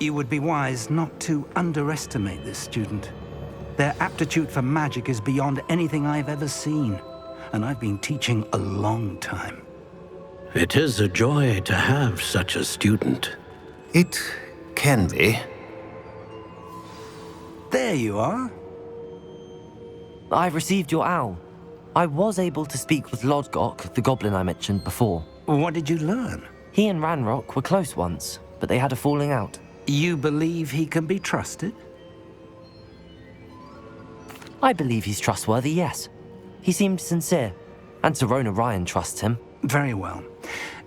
You would be wise not to underestimate this student. Their aptitude for magic is beyond anything I've ever seen, and I've been teaching a long time. It is a joy to have such a student. It can be. There you are. I've received your owl. I was able to speak with Lodgok, the goblin I mentioned before. What did you learn? He and Ranrock were close once, but they had a falling out. You believe he can be trusted? I believe he's trustworthy, yes. He seemed sincere, and Sirona Ryan trusts him. Very well.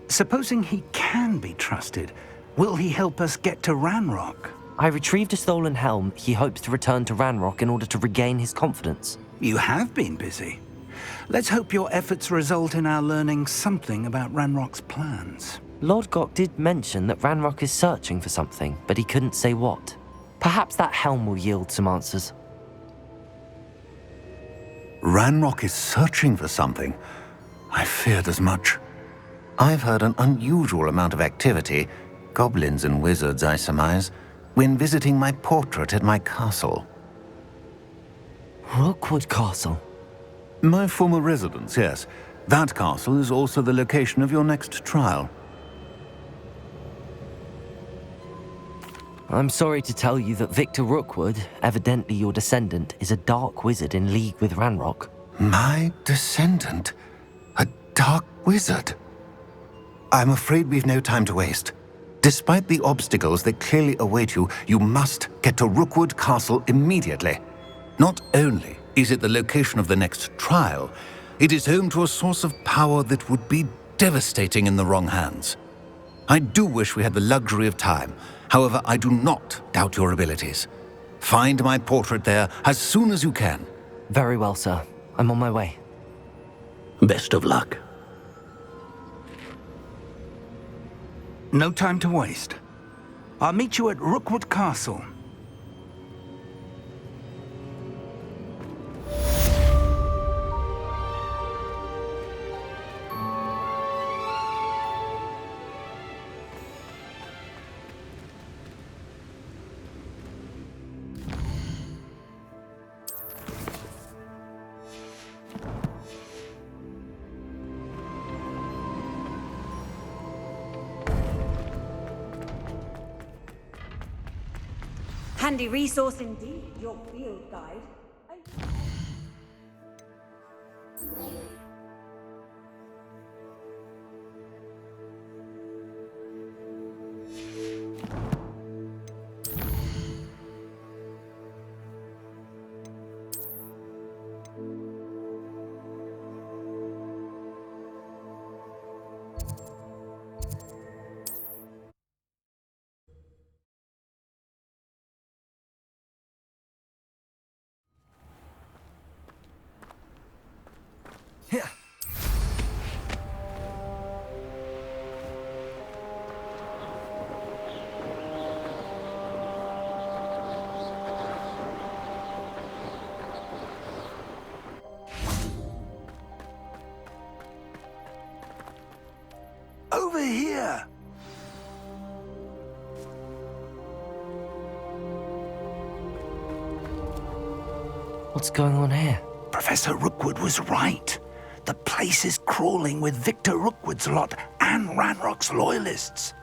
Supposing he can be trusted, will he help us get to Ranrock? I retrieved a stolen helm. He hopes to return to Ranrock in order to regain his confidence. You have been busy. Let's hope your efforts result in our learning something about Ranrock's plans. Lodgok did mention that Ranrock is searching for something, but he couldn't say what. Perhaps that helm will yield some answers. Ranrock is searching for something. I feared as much. I've heard an unusual amount of activity, goblins and wizards, I surmise, when visiting my portrait at my castle. Rockwood Castle? My former residence, yes. That castle is also the location of your next trial. I'm sorry to tell you that Victor Rookwood, evidently your descendant, is a dark wizard in league with Ranrock. My descendant? A dark wizard? I'm afraid we've no time to waste. Despite the obstacles that clearly await you, you must get to Rookwood Castle immediately. Not only is it the location of the next trial, it is home to a source of power that would be devastating in the wrong hands. I do wish we had the luxury of time. However, I do not doubt your abilities. Find my portrait there as soon as you can. Very well, sir. I'm on my way. Best of luck. No time to waste. I'll meet you at Rookwood Castle. Handy resource indeed, your field guide. Here. Over here. What's going on here? Professor Rookwood was right. The place is crawling with Victor Rookwood's lot and Ranrock's loyalists.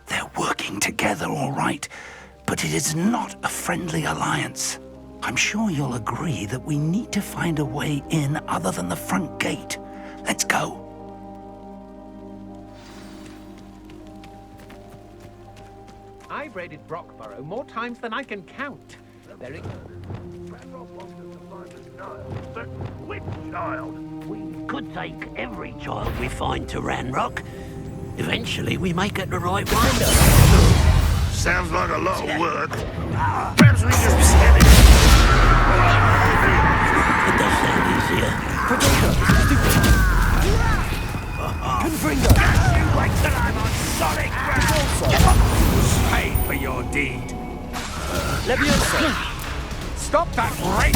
They're working together, all right, but it is not a friendly alliance. I'm sure you'll agree that we need to find a way in other than the front gate. Let's go. I've raided Brockborough more times than I can count. Very Which child? We could take every child we find to Ranrock. Eventually, we may get the right one. Sounds like a lot of work. Perhaps we just send it. It does sound easier. Confringo! You wait till I'm on solid ground! Pay for your deed. Leviosa! Stop that great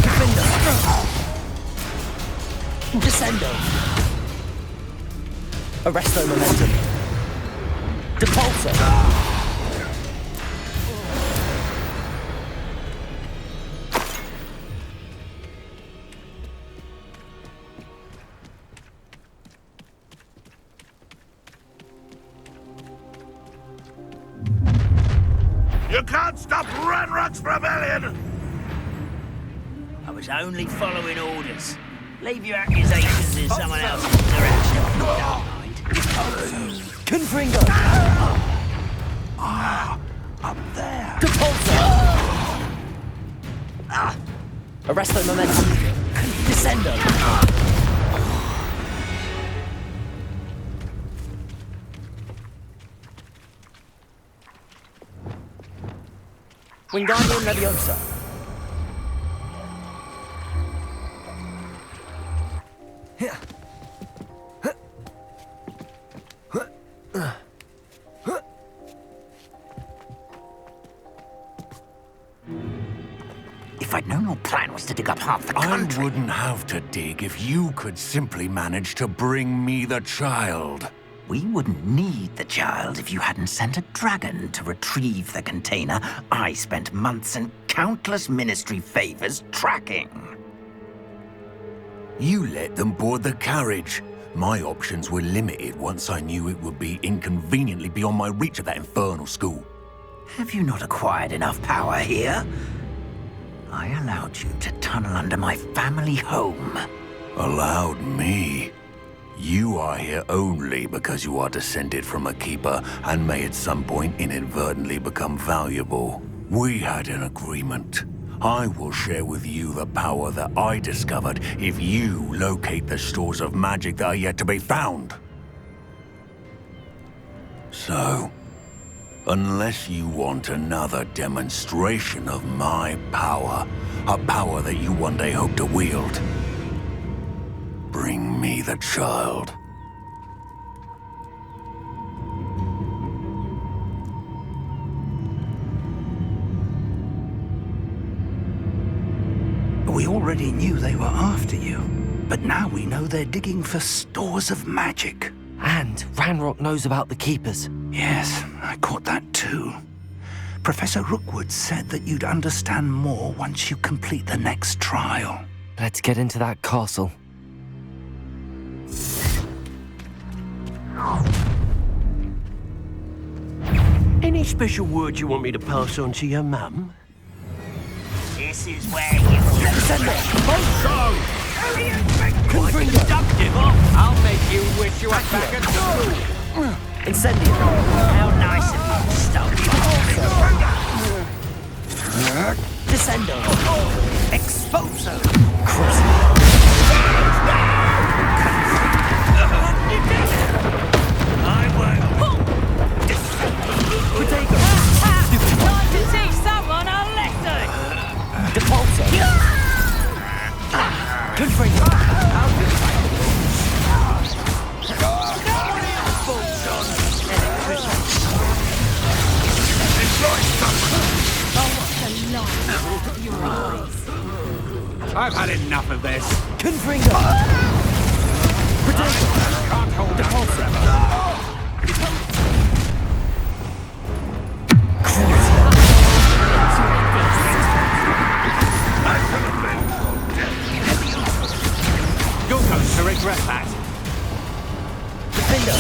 Descendo. Arresto momentum. Depulso. can't stop Ranrock's rebellion! I was only following orders. Leave your accusations in someone else's direction. Don't mind. Confringo! Up there. Arresto momentum. Descendo. Wingardium Leviosa. If I'd known your plan was to dig up half the country... I wouldn't have to dig if you could simply manage to bring me the child. We wouldn't need the child if you hadn't sent a dragon to retrieve the container I spent months and countless ministry favors tracking. You let them board the carriage. My options were limited once I knew it would be inconveniently beyond my reach at that infernal school. Have you not acquired enough power here? I allowed you to tunnel under my family home. Allowed me? You are here only because you are descended from a keeper and may at some point inadvertently become valuable. We had an agreement. I will share with you the power that I discovered if you locate the stores of magic that are yet to be found. So, unless you want another demonstration of my power, a power that you one day hope to wield, bring me the child. We already knew they were after you, but now we know they're digging for stores of magic. And Ranrock knows about the Keepers. Yes, I caught that too. Professor Rookwood said that you'd understand more once you complete the next trial. Let's get into that castle. Any special word you want me to pass on to your mum? This is where you will Send it! Quite seductive, huh? I'll make you wish you had back at school. Incendio! How nice of you to stop. Descendo! Exposo! Time to teach someone a lesson! Depulso! Confringo! I've had enough of this. Confringo! Can't hold out forever. You're going to regret that. Defendo!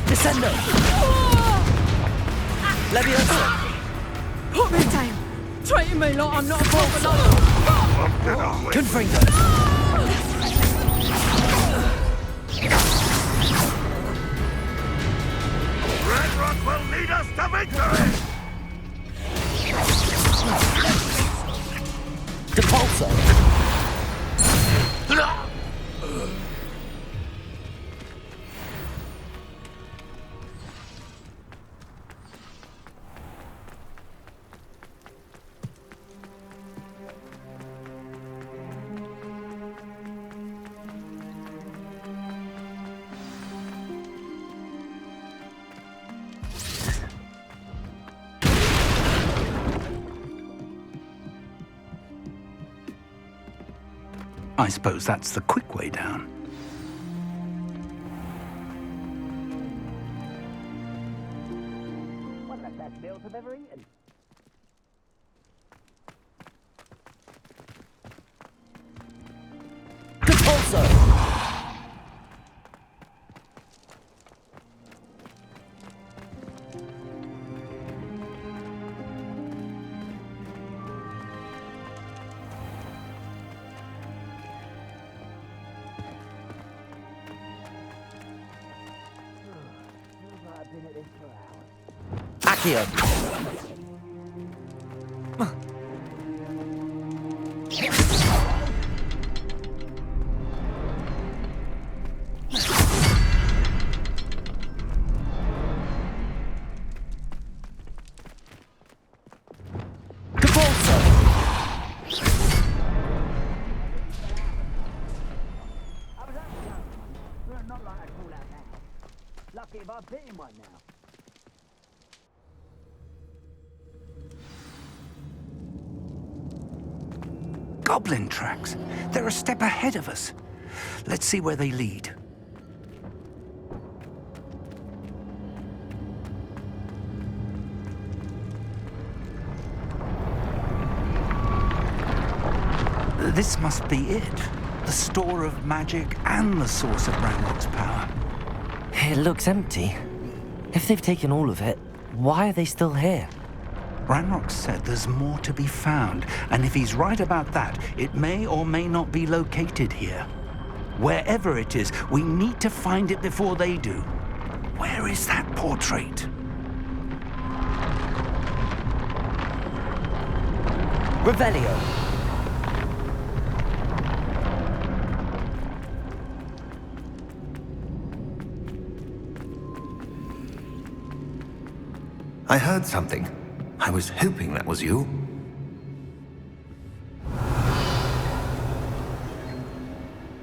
Descendo! Leviosa! Put me down! Treating me like I'm not a proper lawyer! Confringo! Ranrock will lead us to victory! Depulso! I suppose that's the quick way down. One of the best meals I've ever eaten. Depulso! Accio! Lucky if I've bitten one now. Goblin tracks. They're a step ahead of us. Let's see where they lead. This must be it. The store of magic and the source of Ranrock's power. It looks empty. If they've taken all of it, why are they still here? Ranrock said there's more to be found, and if he's right about that, it may or may not be located here. Wherever it is, we need to find it before they do. Where is that portrait? Revelio! I heard something. I was hoping that was you.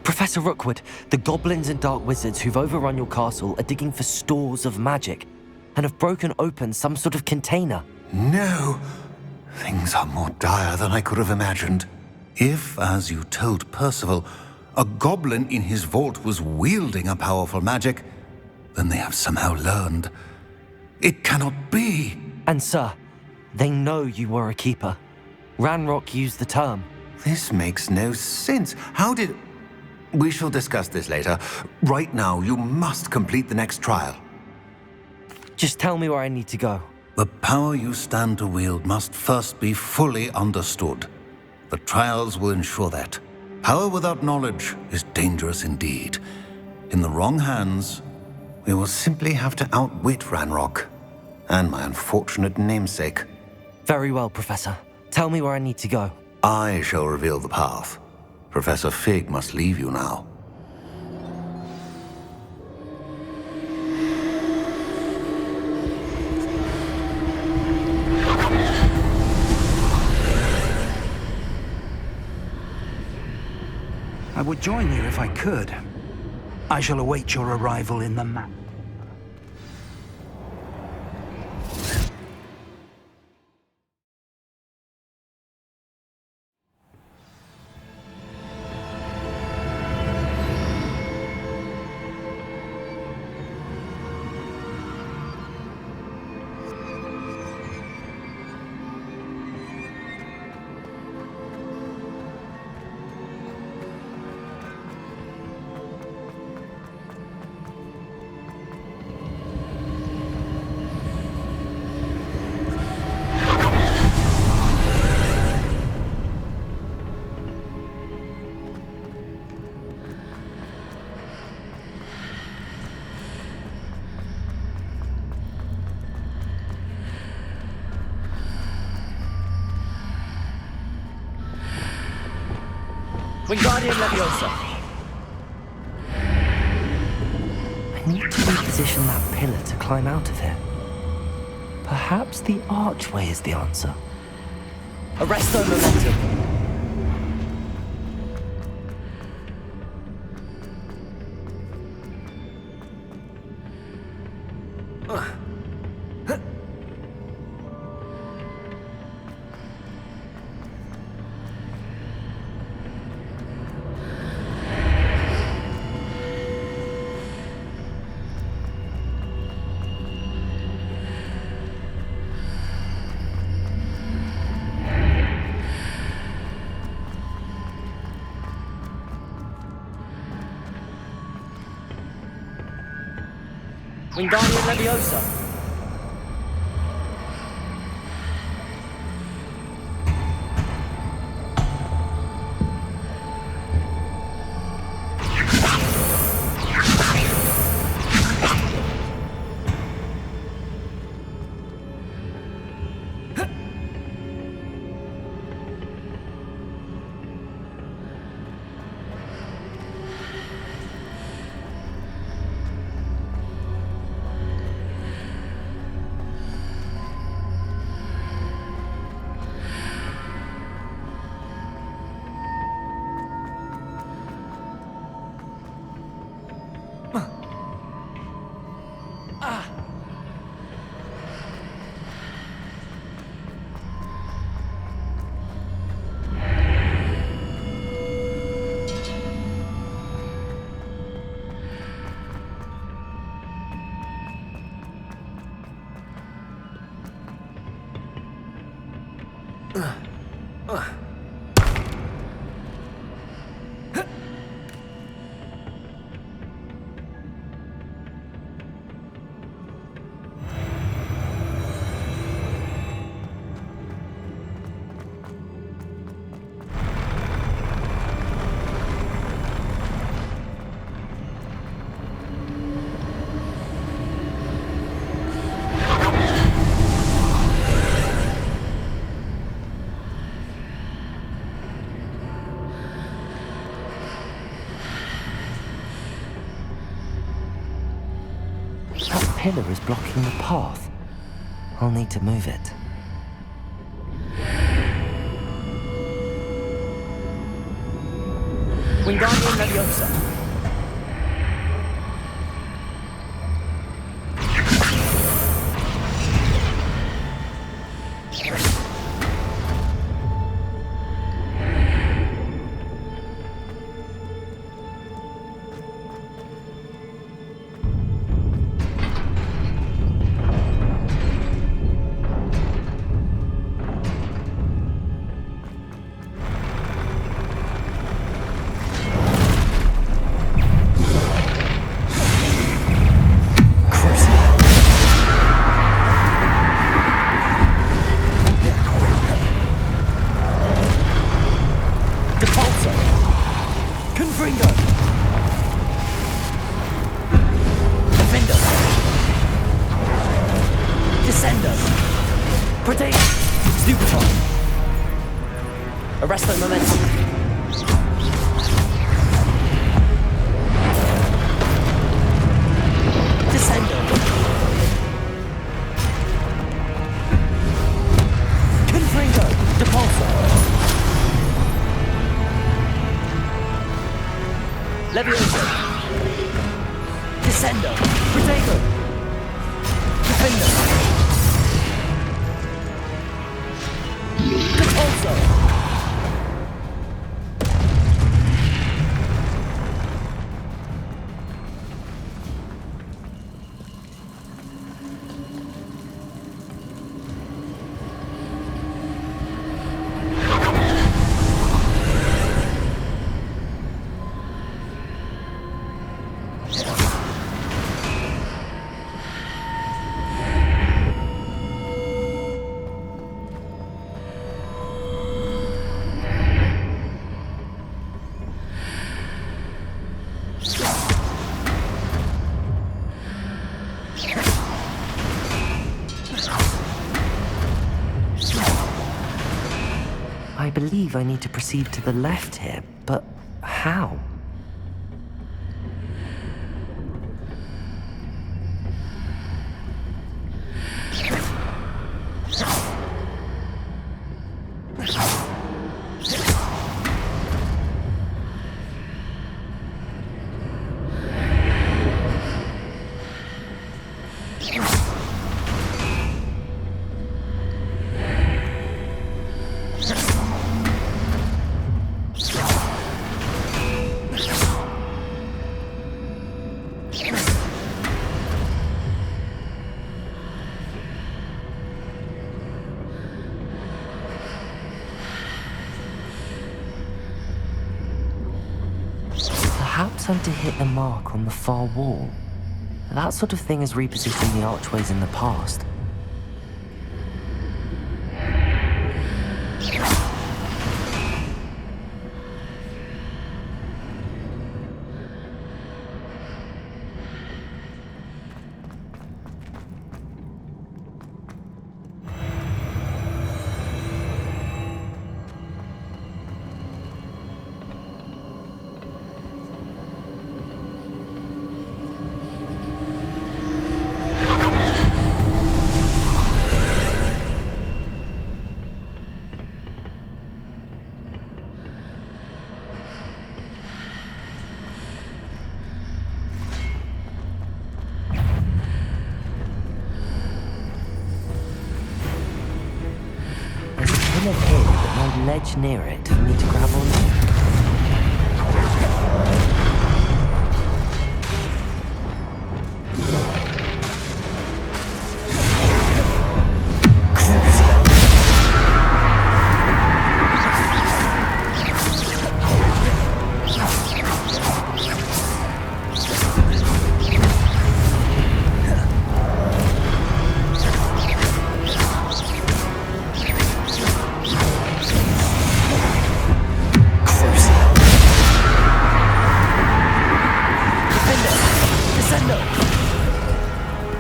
Professor Rookwood, the goblins and dark wizards who've overrun your castle are digging for stores of magic and have broken open some sort of container. No! Things are more dire than I could have imagined. If, as you told Percival, a goblin in his vault was wielding a powerful magic, then they have somehow learned. It cannot be! And sir, they know you were a keeper. Ranrock used the term. This makes no sense. How did... We shall discuss this later. Right now, you must complete the next trial. Just tell me where I need to go. The power you stand to wield must first be fully understood. The trials will ensure that. Power without knowledge is dangerous indeed. In the wrong hands, we will simply have to outwit Ranrock and my unfortunate namesake. Very well, Professor. Tell me where I need to go. I shall reveal the path. Professor Fig must leave you now. I would join you if I could. I shall await your arrival in the map. Wingardium Leviosa! I need to reposition that pillar to climb out of here. Perhaps the archway is the answer. Arresto Momentum! Wingardium Leviosa! pillar is blocking the path. I'll need to move it. Wingardium Leviosa. Arresto momentum. Descendo. Confringo. Depulso. Levioso. Descendo. Protego. Defendo. Depulso. I believe I need to proceed to the left here, but how? Perhaps I'm to hit the mark on the far wall. That sort of thing has repositioned the archways in the past. Here, but no ledge near it for me to grab onto.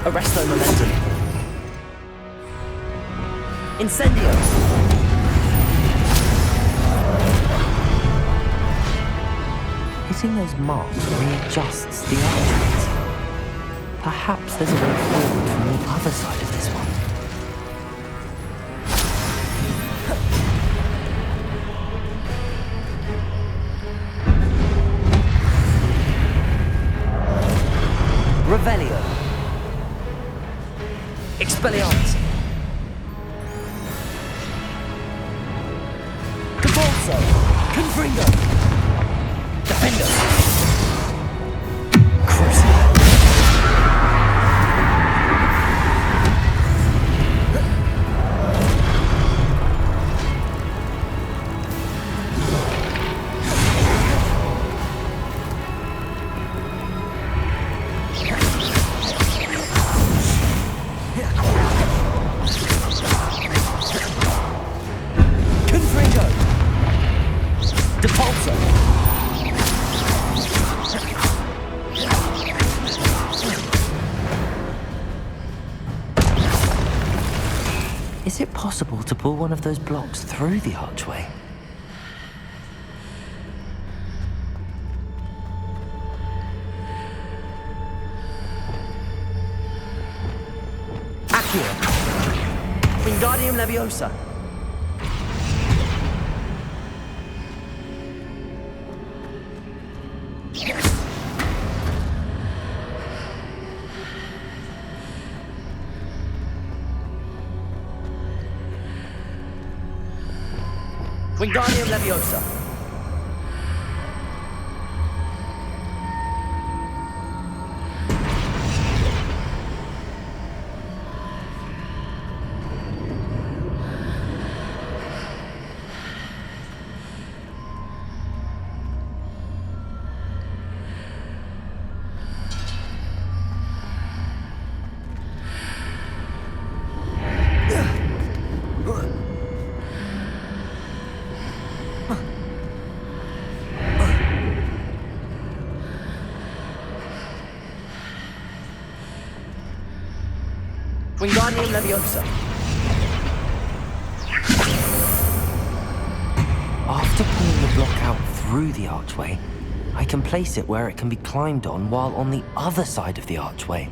Arresto momentum. Incendio. Hitting those marks readjusts the archways. Perhaps there's a way forward from the other side of this one. Revelio. Expelliarmus. Convulso. Confringo. Defender. Crucible. Is it possible to pull one of those blocks through the archway? Accio. Wingardium Leviosa. Wingardium Leviosa. Wingardium Leviosa. After pulling the block out through the archway, I can place it where it can be climbed on while on the other side of the archway.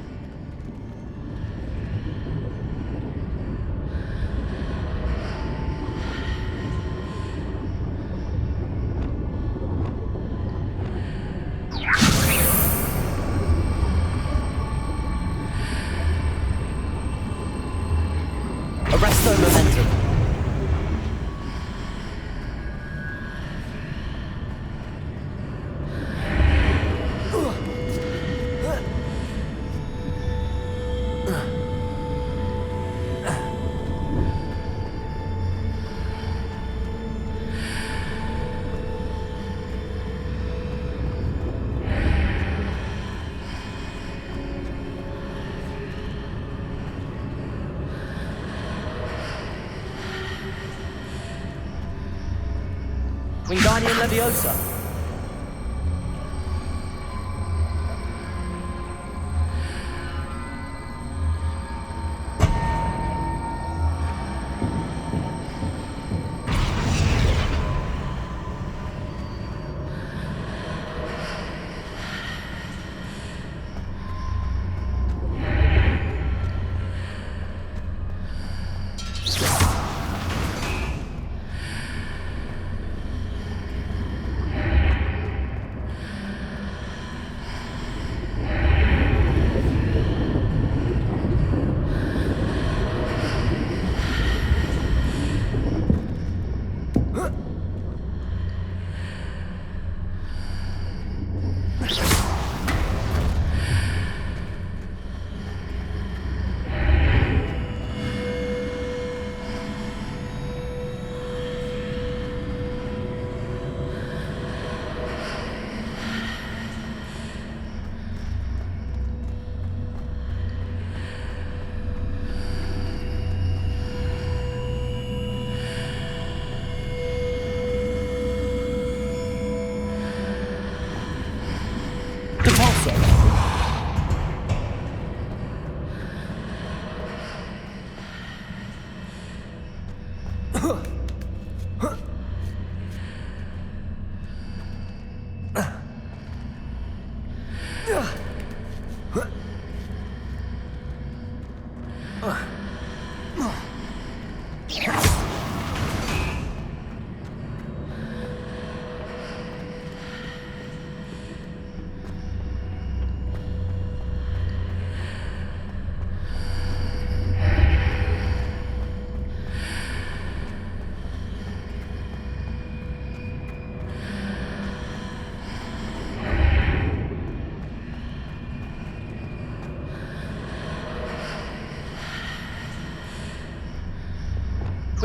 Arresto Momentum. Wingardium Leviosa.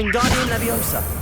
Wingardium Leviosa.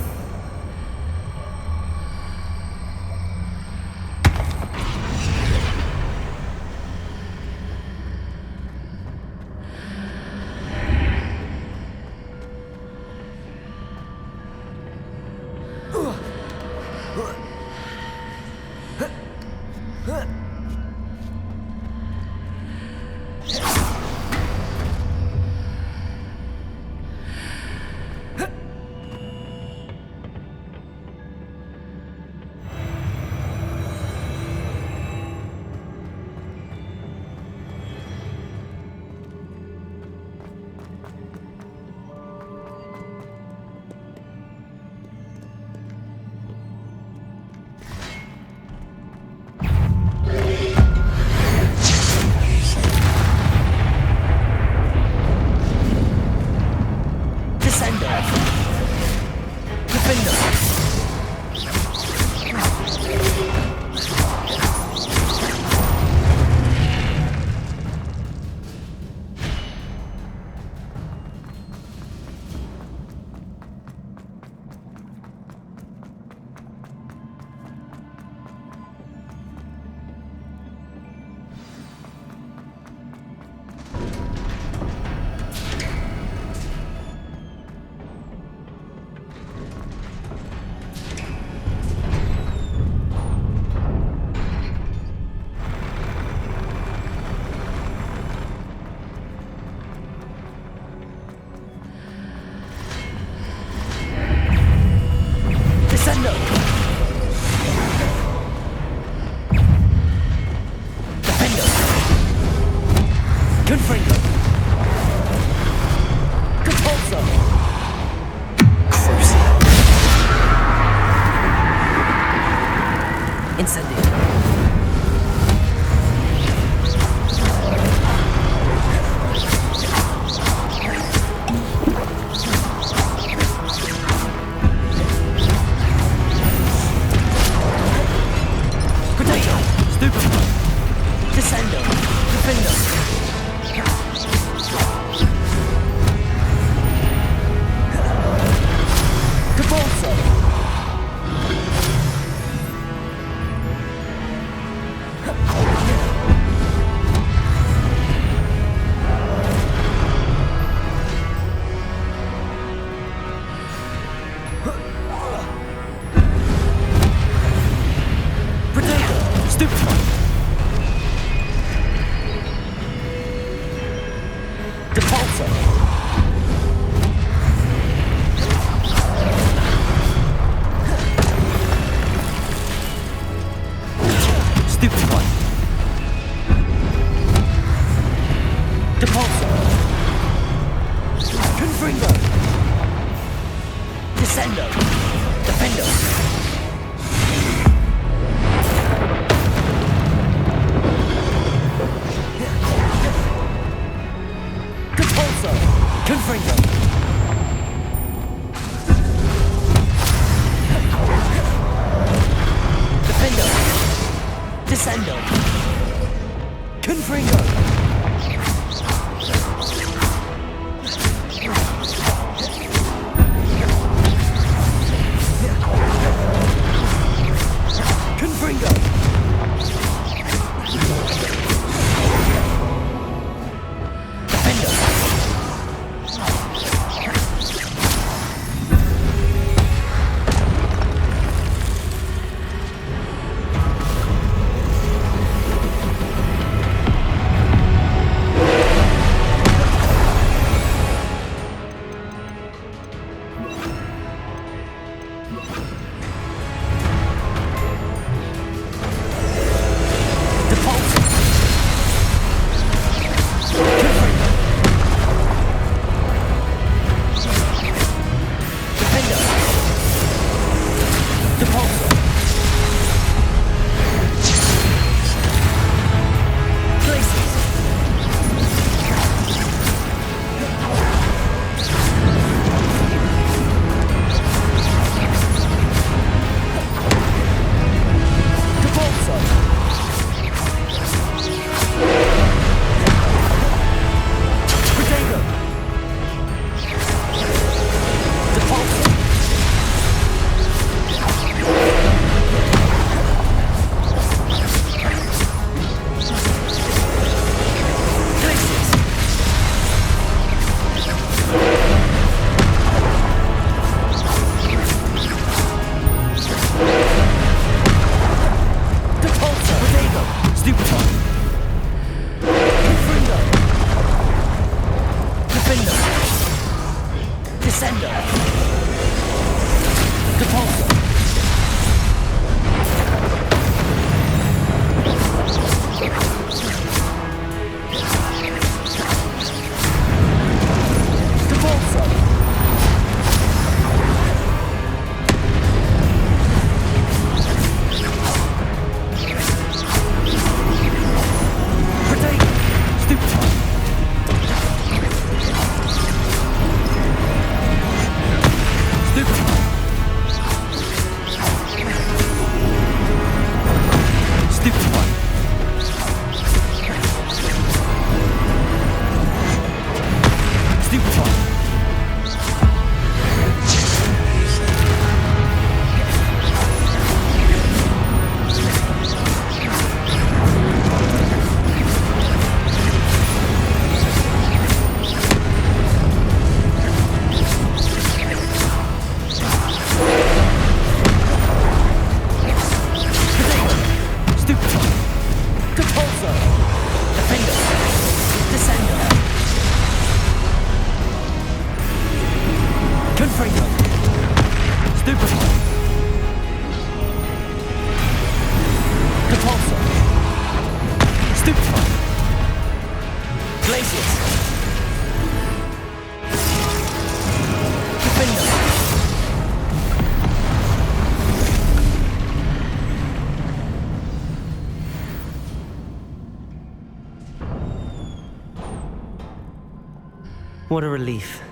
What a relief.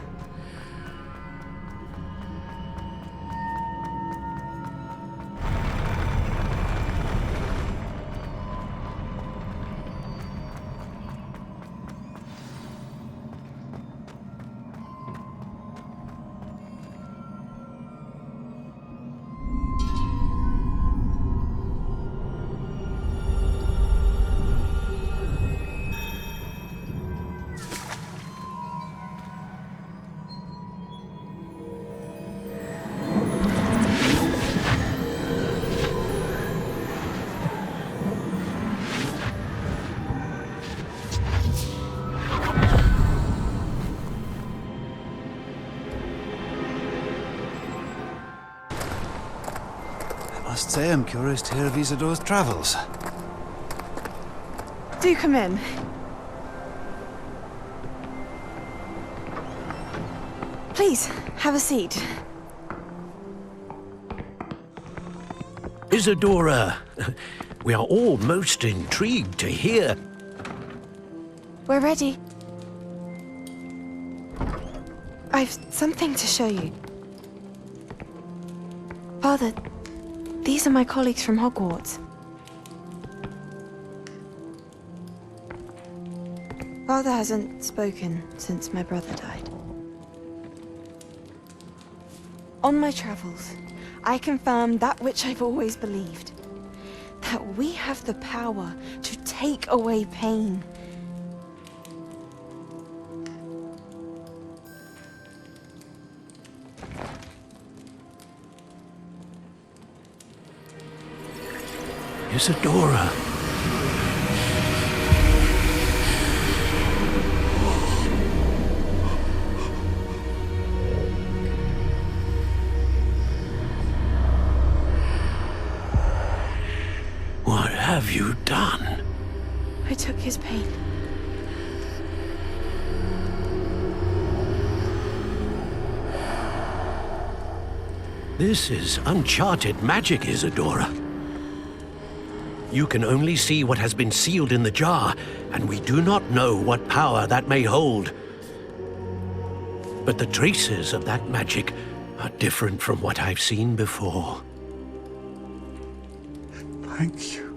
I must say I'm curious to hear of Isidore's travels. Do come in. Please, have a seat. Isadora, we are all most intrigued to hear. We're ready. I've something to show you. Father, these are my colleagues from Hogwarts. Father hasn't spoken since my brother died. On my travels, I confirmed that which I've always believed. That we have the power to take away pain. Isadora. What have you done? I took his pain. This is uncharted magic, Isadora. You can only see what has been sealed in the jar, and we do not know what power that may hold. But the traces of that magic are different from what I've seen before. Thank you.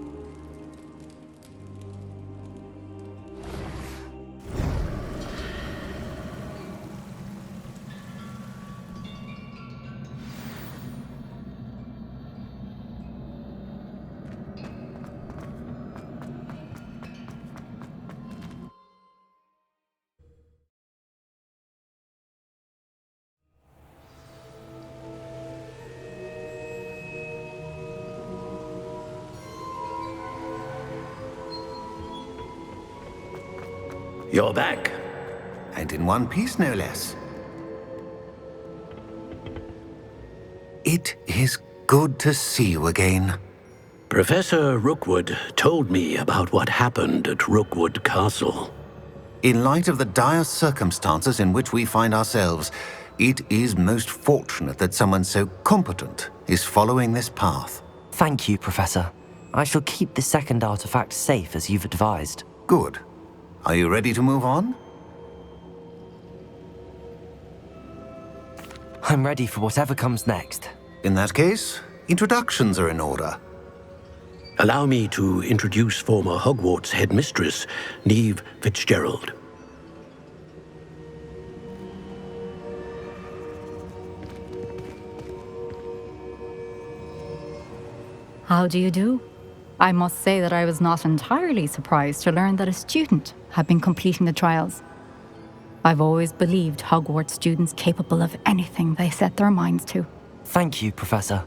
You're back. And in one piece, no less. It is good to see you again. Professor Rookwood told me about what happened at Rookwood Castle. In light of the dire circumstances in which we find ourselves, it is most fortunate that someone so competent is following this path. Thank you, Professor. I shall keep the second artifact safe as you've advised. Good. Are you ready to move on? I'm ready for whatever comes next. In that case, introductions are in order. Allow me to introduce former Hogwarts headmistress, Neve Fitzgerald. How do you do? I must say that I was not entirely surprised to learn that a student had been completing the trials. I've always believed Hogwarts students capable of anything they set their minds to. Thank you, Professor.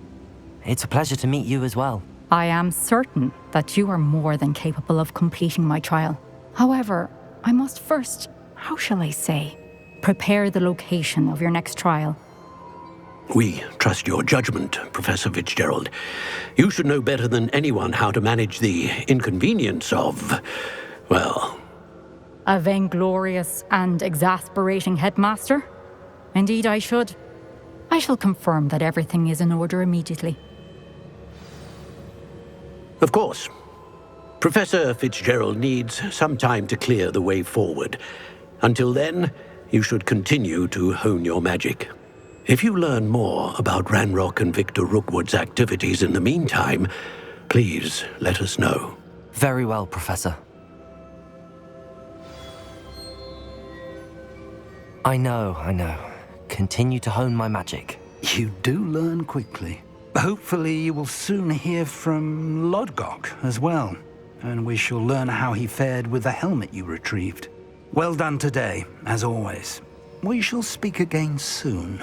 It's a pleasure to meet you as well. I am certain that you are more than capable of completing my trial. However, I must first, how shall I say, prepare the location of your next trial. We trust your judgment, Professor Fitzgerald. You should know better than anyone how to manage the inconvenience of, well... A vainglorious and exasperating headmaster? Indeed I should. I shall confirm that everything is in order immediately. Of course. Professor Fitzgerald needs some time to clear the way forward. Until then, you should continue to hone your magic. If you learn more about Ranrock and Victor Rookwood's activities in the meantime, please let us know. Very well, Professor. I know. Continue to hone my magic. You do learn quickly. Hopefully you will soon hear from Lodgok as well, and we shall learn how he fared with the helmet you retrieved. Well done today, as always. We shall speak again soon.